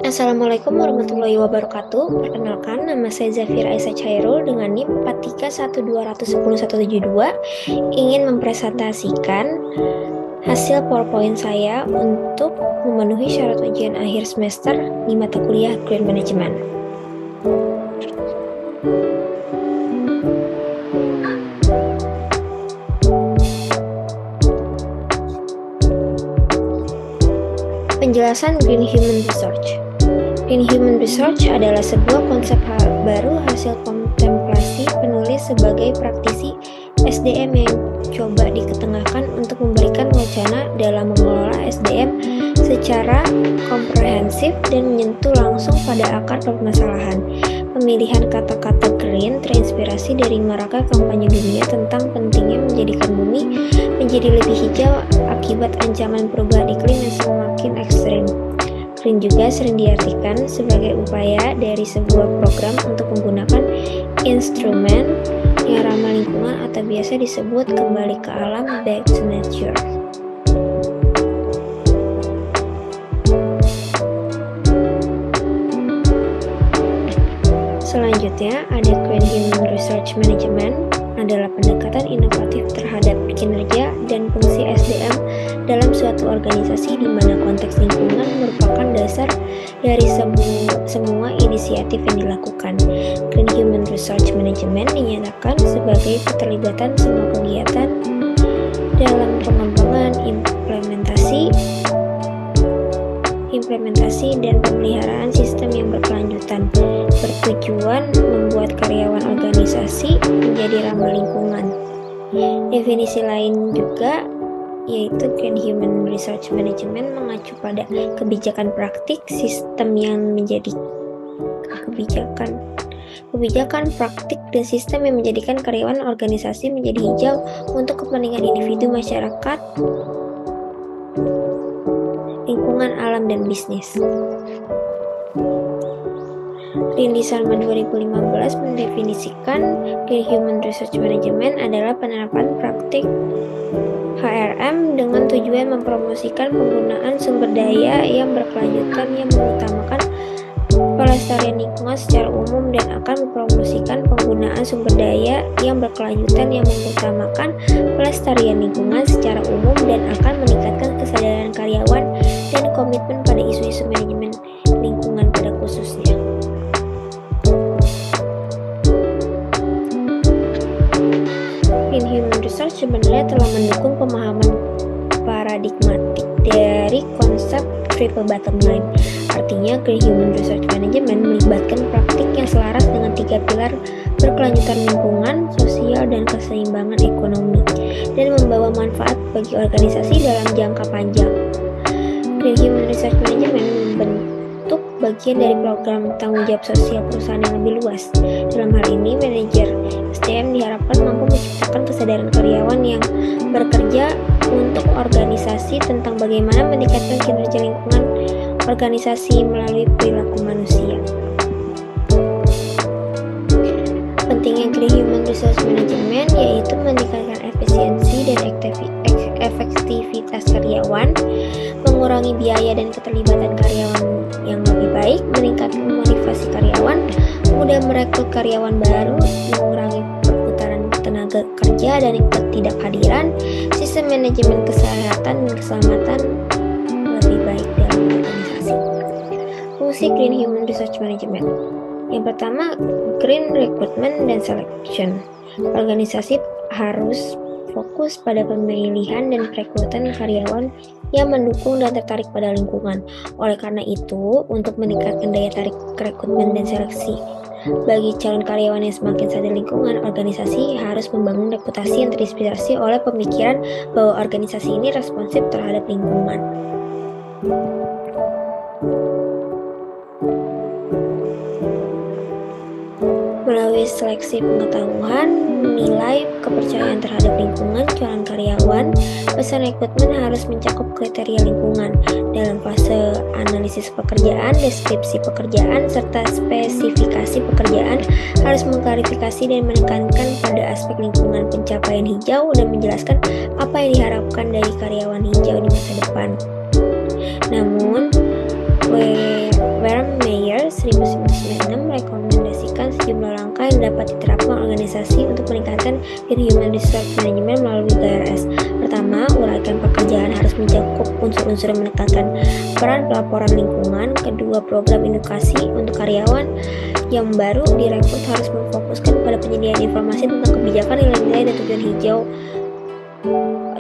Assalamualaikum warahmatullahi wabarakatuh. Perkenalkan, nama saya Zafira Aisyah Chairul dengan NIM 431210172 ingin mempresentasikan hasil PowerPoint saya untuk memenuhi syarat ujian akhir semester di mata kuliah Green Management. Penjelasan Green Human Research. Green Human Research adalah sebuah konsep baru hasil kontemplasi penulis sebagai praktisi SDM yang coba diketengahkan untuk memberikan wacana dalam mengelola SDM secara komprehensif dan menyentuh langsung pada akar permasalahan. Pemilihan kata-kata green terinspirasi dari maraknya kampanye dunia tentang pentingnya menjadikan bumi menjadi lebih hijau akibat ancaman perubahan iklim yang semakin ekstrim. Green juga sering diartikan sebagai upaya dari sebuah program untuk menggunakan instrumen yang ramah lingkungan atau biasa disebut kembali ke alam, back to nature. Selanjutnya ada Green Human Research Management adalah pendekatan inovatif terhadap kinerja dan fungsi SDM dalam suatu organisasi di mana konteks lingkungan merupakan dasar dari semua inisiatif yang dilakukan. Green Human Research Management dinyatakan sebagai keterlibatan semua kegiatan dalam pengembangan, implementasi dan pemeliharaan sistem yang berkelanjutan, bertujuan membuat karyawan organisasi menjadi ramah lingkungan. Definisi lain juga yaitu Green Human Research Management mengacu pada kebijakan praktik sistem yang menjadi kebijakan praktik dan sistem yang menjadikan karyawan organisasi menjadi hijau untuk kepentingan individu, masyarakat, lingkungan, alam, dan bisnis. Rindy Sharma 2015 mendefinisikan Green Human Research Management adalah penerapan praktik HRM dengan tujuan mempromosikan penggunaan sumber daya yang berkelanjutan yang mengutamakan pelestarian lingkungan secara umum dan akan mempromosikan penggunaan sumber daya yang berkelanjutan yang mengutamakan pelestarian lingkungan secara umum dan akan meningkatkan kesadaran karyawan dan komitmen pada isu-isu manajemen lingkungan pada khususnya. Green Human Research sebenarnya telah mendukung pemahaman paradigmatik dari konsep triple bottom line. Artinya, Green Human Research Management melibatkan praktik yang selaras dengan 3 pilar berkelanjutan lingkungan, sosial, dan keseimbangan ekonomi, dan membawa manfaat bagi organisasi dalam jangka panjang. Green Human Research Management membentuk bagian dari program tanggung jawab sosial perusahaan yang lebih luas. Dalam hal ini, manajer SDM diharapkan mampu menciptakan kesadaran karyawan yang bekerja untuk organisasi tentang bagaimana meningkatkan kinerja lingkungan organisasi melalui perilaku manusia. Pentingnya Green Human Research Management yaitu meningkatkan efisiensi dan efektivitas karyawan, mengurangi biaya dan keterlibatan karyawan yang lebih baik, meningkatkan motivasi karyawan, mudah merekrut karyawan baru, mengurangi perputaran tenaga kerja dan ketidakhadiran, sistem manajemen kesehatan dan keselamatan lebih baik dalam organisasi. Fungsi Green Human Research Management. Yang pertama, Green Recruitment dan Selection. Organisasi harus fokus pada pemilihan dan perekrutan karyawan yang mendukung dan tertarik pada lingkungan. Oleh karena itu, untuk meningkatkan daya tarik rekrutmen dan seleksi bagi calon karyawan yang semakin sadar lingkungan, organisasi harus membangun reputasi yang terinspirasi oleh pemikiran bahwa organisasi ini responsif terhadap lingkungan. Melalui seleksi pengetahuan, nilai kepercayaan terhadap lingkungan calon karyawan, pesan rekrutmen harus mencakup kriteria lingkungan dalam fase analisis pekerjaan, deskripsi pekerjaan, serta spesifikasi pekerjaan harus mengklarifikasi dan menekankan pada aspek lingkungan, pencapaian hijau, dan menjelaskan apa yang diharapkan dari karyawan hijau di masa depan. Namun, Wehrmeyer 1996 merekomendasikan sejumlah langkah yang dapat diterapkan organisasi untuk meningkatkan Human Resource Management melalui GRS. Pertama, uraikan pekerjaan harus mencakup unsur-unsur yang menekankan peran pelaporan lingkungan. Kedua, program edukasi untuk karyawan yang baru direkrut harus memfokuskan pada penyediaan informasi tentang kebijakan, nilai-nilai, dan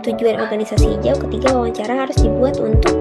tujuan organisasi hijau. Ketiga, wawancara harus dibuat untuk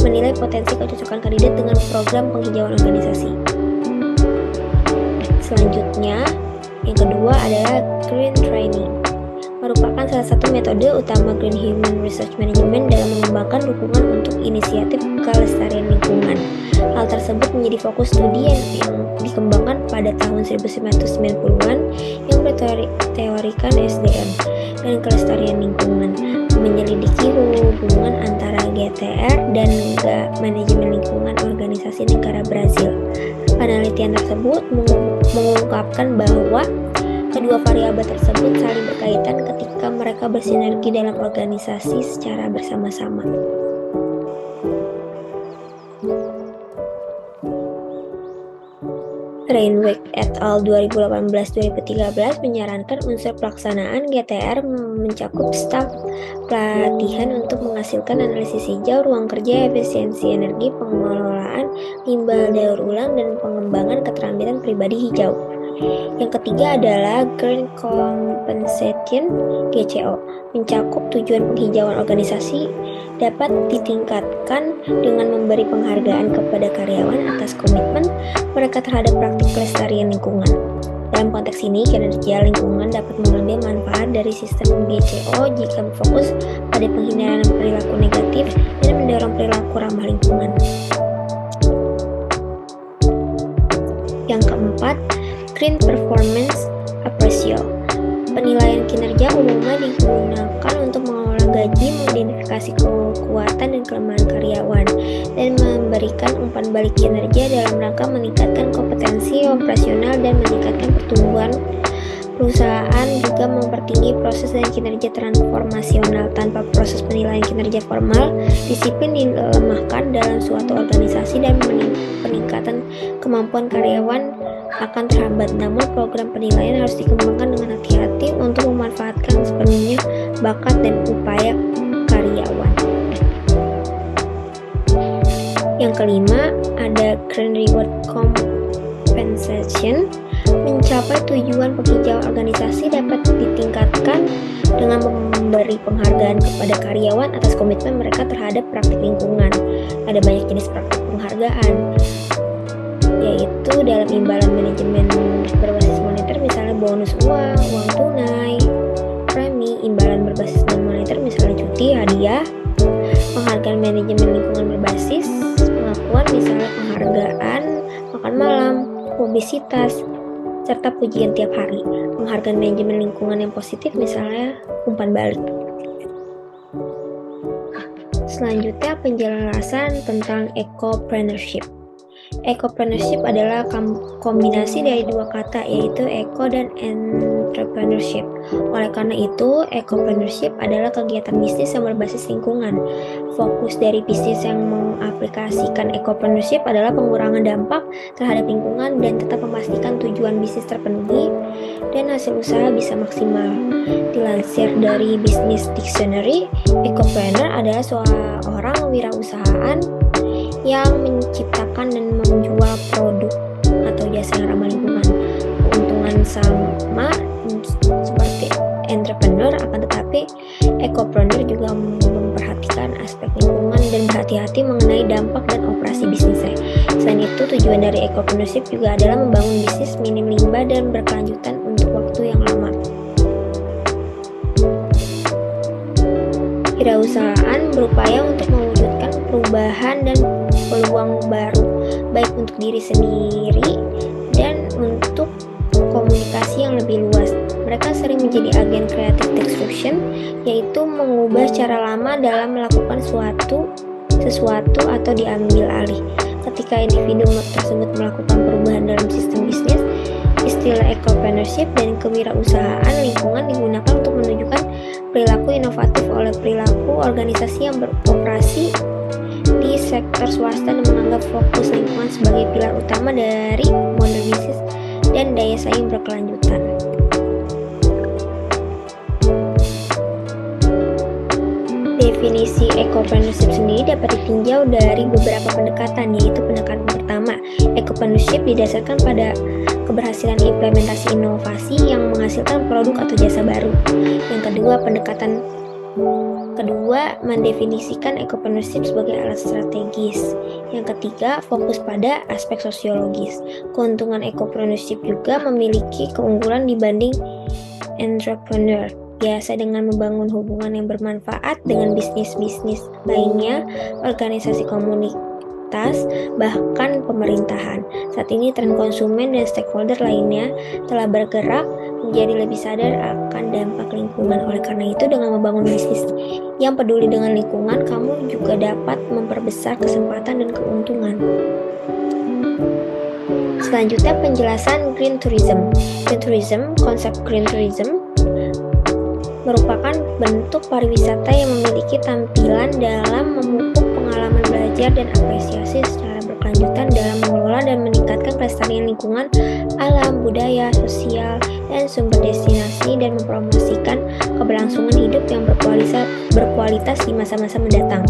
menilai potensi kecocokan kandidat dengan program penghijauan organisasi. Selanjutnya, yang kedua adalah Green Training, merupakan salah satu metode utama Green Human Resource Management dalam mengembangkan dukungan untuk inisiatif kelestarian lingkungan. Hal tersebut menjadi fokus studi yang dikembangkan pada tahun 1990-an yang berteorikan SDM dan kelestarian lingkungan, menyelidiki hubungan antara GTR dan manajemen lingkungan organisasi negara Brazil. Penelitian tersebut mengungkapkan bahwa kedua variabel tersebut saling berkaitan ketika mereka bersinergi dalam organisasi secara bersama-sama. Reinweg et al. 2018-2013 menyarankan unsur pelaksanaan GTR mencakup staf pelatihan untuk menghasilkan analisis hijau, ruang kerja, efisiensi energi, pengelolaan limbah daur ulang, dan pengembangan keterampilan pribadi hijau. Yang ketiga adalah Green Compensation (GCO), mencakup tujuan penghijauan organisasi dapat ditingkatkan dengan memberi penghargaan kepada karyawan atas komitmen mereka terhadap praktik kelestarian lingkungan. Dalam konteks ini, kinerja lingkungan dapat mengambil manfaat dari sistem GCO jika fokus pada penghindaran perilaku negatif dan mendorong perilaku ramah lingkungan. Yang keempat, Green Performance Appraisal. Penilaian kinerja umumnya digunakan untuk mengolah gaji, mengidentifikasi kekuatan dan kelemahan karyawan, dan memberikan umpan balik kinerja dalam rangka meningkatkan kompetensi operasional dan meningkatkan pertumbuhan perusahaan. Juga mempertinggi proses dan kinerja transformasional. Tanpa proses penilaian kinerja formal, disiplin dilemahkan dalam suatu organisasi dan peningkatan kemampuan karyawan akan terhambat. Namun program penilaian harus dikembangkan dengan hati-hati untuk memanfaatkan sepenuhnya bakat dan upaya karyawan. Yang kelima ada Green Reward Compensation. Mencapai tujuan penghijauan organisasi dapat ditingkatkan dengan memberi penghargaan kepada karyawan atas komitmen mereka terhadap praktik lingkungan. Ada banyak jenis praktik penghargaan, yaitu dalam imbalan manajemen berbasis moneter, misalnya bonus uang, uang tunai, premi. Imbalan berbasis non-moneter, misalnya cuti, hadiah. Penghargaan manajemen lingkungan berbasis pengakuan, misalnya penghargaan makan malam, obesitas, serta pujian tiap hari. Penghargaan manajemen lingkungan yang positif, misalnya umpan balik. Selanjutnya, penjelasan tentang ecopreneurship. Ecopreneurship adalah kombinasi dari dua kata, yaitu eco dan entrepreneurship. Oleh karena itu, ecopreneurship adalah kegiatan bisnis yang berbasis lingkungan. Fokus dari bisnis yang mengaplikasikan ecopreneurship adalah pengurangan dampak terhadap lingkungan dan tetap memastikan tujuan bisnis terpenuhi dan hasil usaha bisa maksimal. Dilansir dari Business Dictionary, ecopreneur adalah seorang wirausahaan yang menciptakan dan menjual produk atau jasa yang ramah lingkungan. Keuntungan sama seperti entrepreneur, akan tetapi ecopreneur juga memperhatikan aspek lingkungan dan berhati-hati mengenai dampak dan operasi bisnisnya. Selain itu, tujuan dari ecopreneurship juga adalah membangun bisnis minim limbah dan berkelanjutan untuk waktu yang lama. Wirausahaan berupaya untuk mewujudkan perubahan dan peluang baru, baik untuk diri sendiri dan untuk komunikasi yang lebih luas. Mereka sering menjadi agen creative disruption, yaitu mengubah cara lama dalam melakukan sesuatu atau diambil alih. Ketika individu tersebut melakukan perubahan dalam sistem bisnis, istilah ecopreneurship dan kewirausahaan lingkungan digunakan untuk menunjukkan perilaku inovatif oleh perilaku organisasi yang beroperasi di sektor swasta dan menganggap fokus lingkungan sebagai pilar utama dari model bisnis dan daya saing berkelanjutan. Definisi ekopreneurship sendiri dapat ditinjau dari beberapa pendekatan, yaitu pendekatan pertama, ekopreneurship didasarkan pada keberhasilan implementasi inovasi yang menghasilkan produk atau jasa baru. Yang kedua, pendekatan kedua mendefinisikan ekopreneurship sebagai alat strategis. Yang ketiga, fokus pada aspek sosiologis. Keuntungan ekopreneurship juga memiliki keunggulan dibanding entrepreneur, biasa dengan membangun hubungan yang bermanfaat dengan bisnis-bisnis lainnya, organisasi komunitas, bahkan pemerintahan. Saat ini tren konsumen dan stakeholder lainnya telah bergerak menjadi lebih sadar akan dampak lingkungan. Oleh karena itu, dengan membangun bisnis yang peduli dengan lingkungan, kamu juga dapat memperbesar kesempatan dan keuntungan. Selanjutnya, penjelasan green tourism. Green tourism, konsep green tourism merupakan bentuk pariwisata yang memiliki tampilan dalam memupuk pengalaman belajar dan apresiasi secara berkelanjutan dalam mengelola dan meningkatkan kelestarian lingkungan, alam, budaya, sosial, dan sumber destinasi, dan mempromosikan keberlangsungan hidup yang berkualitas di masa-masa mendatang.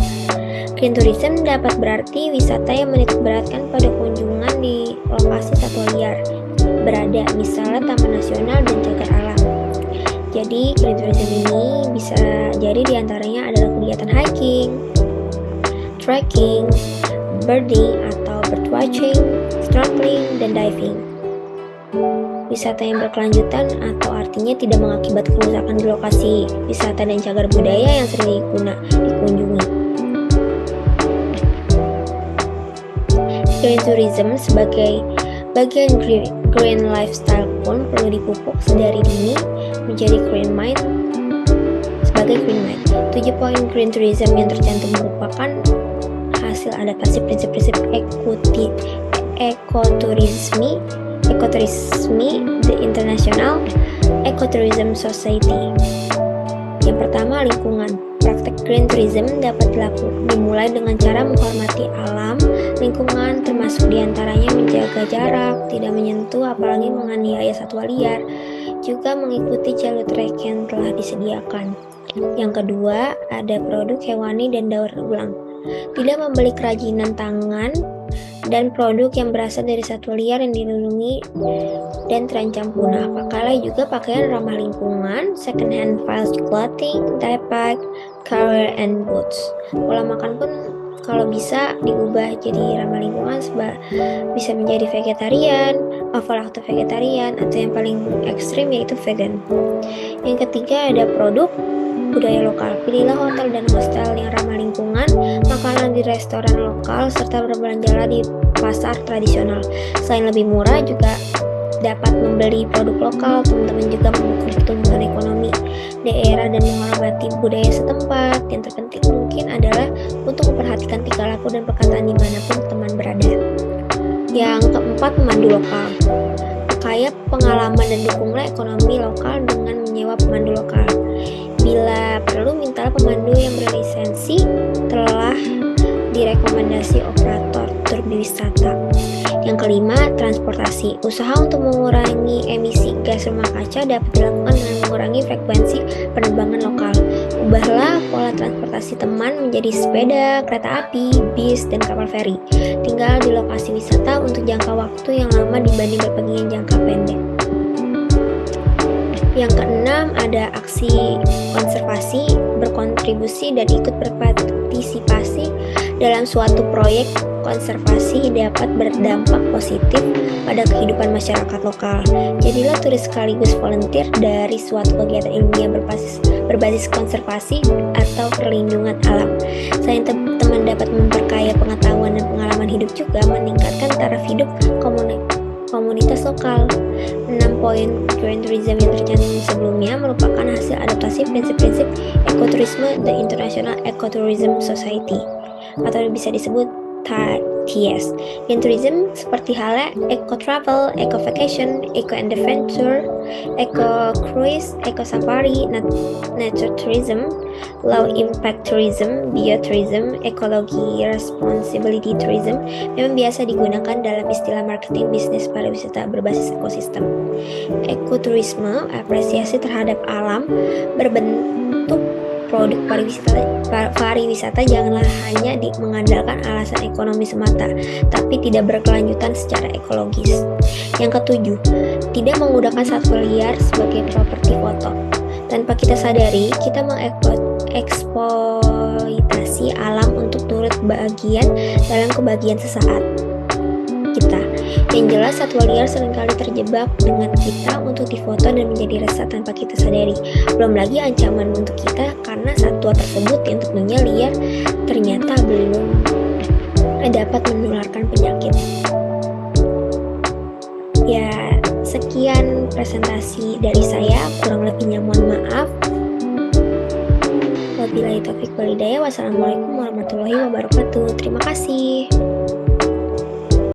Green tourism dapat berarti wisata yang menitikberatkan pada kunjungan di lokasi satwa liar berada, misalnya Taman Nasional dan Cagar Alam. Jadi, green tourism ini bisa jadi diantaranya adalah kegiatan hiking, trekking, birding atau birdwatching, snorkeling, dan diving. Wisata yang berkelanjutan atau artinya tidak mengakibatkan kerusakan di lokasi wisata dan cagar budaya yang sering dikunjungi. Green tourism sebagai bagian green lifestyle pun perlu dipupuk sedari dini menjadi green mind. Sebagai green mind, 7 poin green tourism yang tercantum merupakan hasil adaptasi prinsip-prinsip ekoturisme The International Ecotourism Society. Yang pertama, lingkungan. Praktek green tourism dapat dimulai dengan cara menghormati alam, lingkungan, termasuk diantaranya menjaga jarak, tidak menyentuh apalagi menganiaya satwa liar, juga mengikuti jalur trek yang telah disediakan. Yang kedua, ada produk hewani dan daur ulang. Tidak membeli kerajinan tangan dan produk yang berasal dari satwa liar yang dilindungi dan terancam punah. Pakailah juga pakaian ramah lingkungan, second hand fast clothing, dye pack, career and boots. Pola makan pun kalau bisa diubah jadi ramah lingkungan, bisa menjadi vegetarian, ovo-lacto vegetarian, atau yang paling ekstrim yaitu vegan. Yang ketiga, ada produk budaya lokal. Pilihlah hotel dan hostel yang ramah lingkungan, makanan di restoran lokal, serta berbelanjalah di pasar tradisional. Selain lebih murah, juga dapat membeli produk lokal. Teman-teman juga mendukung pertumbuhan ekonomi daerah dan menghormati budaya setempat. Yang terpenting mungkin adalah untuk memperhatikan tingkah laku dan perkataan dimanapun teman berada. Yang keempat, pemandu lokal. Kaya pengalaman dan dukunglah ekonomi lokal dengan menyewa pemandu lokal. Bila perlu, mintalah pemandu yang berlisensi telah direkomendasi operator tur wisata. Yang kelima, transportasi. Usaha untuk mengurangi emisi gas rumah kaca dapat dilakukan dengan mengurangi frekuensi penerbangan lokal. Ubahlah pola transportasi teman menjadi sepeda, kereta api, bis, dan kapal feri. Tinggal di lokasi wisata untuk jangka waktu yang lama dibanding berpergian jangka pendek. Yang keenam, ada aksi konservasi, berkontribusi dan ikut berpartisipasi dalam suatu proyek konservasi dapat berdampak positif pada kehidupan masyarakat lokal. Jadilah turis sekaligus volunteer dari suatu kegiatan ilmiah berbasis konservasi atau perlindungan alam. Selain teman dapat memperkaya pengetahuan dan pengalaman hidup, juga meningkatkan taraf hidup komunitas lokal. 6 poin green tourism yang tercantum sebelumnya merupakan hasil adaptasi prinsip-prinsip ekoturisme The International Ecotourism Society, atau bisa disebut ETS. Green tourism seperti halnya eco travel, eco vacation, eco adventure, eco cruise, eco safari, nature tourism, low impact tourism, biotourism, ekologi responsibility tourism memang biasa digunakan dalam istilah marketing bisnis pariwisata berbasis ekosistem. Ekoturisme, apresiasi terhadap alam berbentuk produk pariwisata janganlah hanya mengandalkan alasan ekonomi semata, tapi tidak berkelanjutan secara ekologis. Yang ketujuh, tidak menggunakan satwa liar sebagai properti foto. Tanpa kita sadari, kita mengeksploitasi alam untuk turut bagian dalam kebahagiaan sesaat kita. Yang jelas, satwa liar seringkali terjebak dengan kita untuk difoto dan menjadi resah tanpa kita sadari. Belum lagi ancaman untuk kita karena satwa tersebut yang tentunya liar ternyata belum dapat menularkan penyakit. Ya, sekian presentasi dari saya, kurang lebihnya mohon maaf. Wabillahi taufiq wal hidayah. Wassalamualaikum warahmatullahi wabarakatuh. Terima kasih.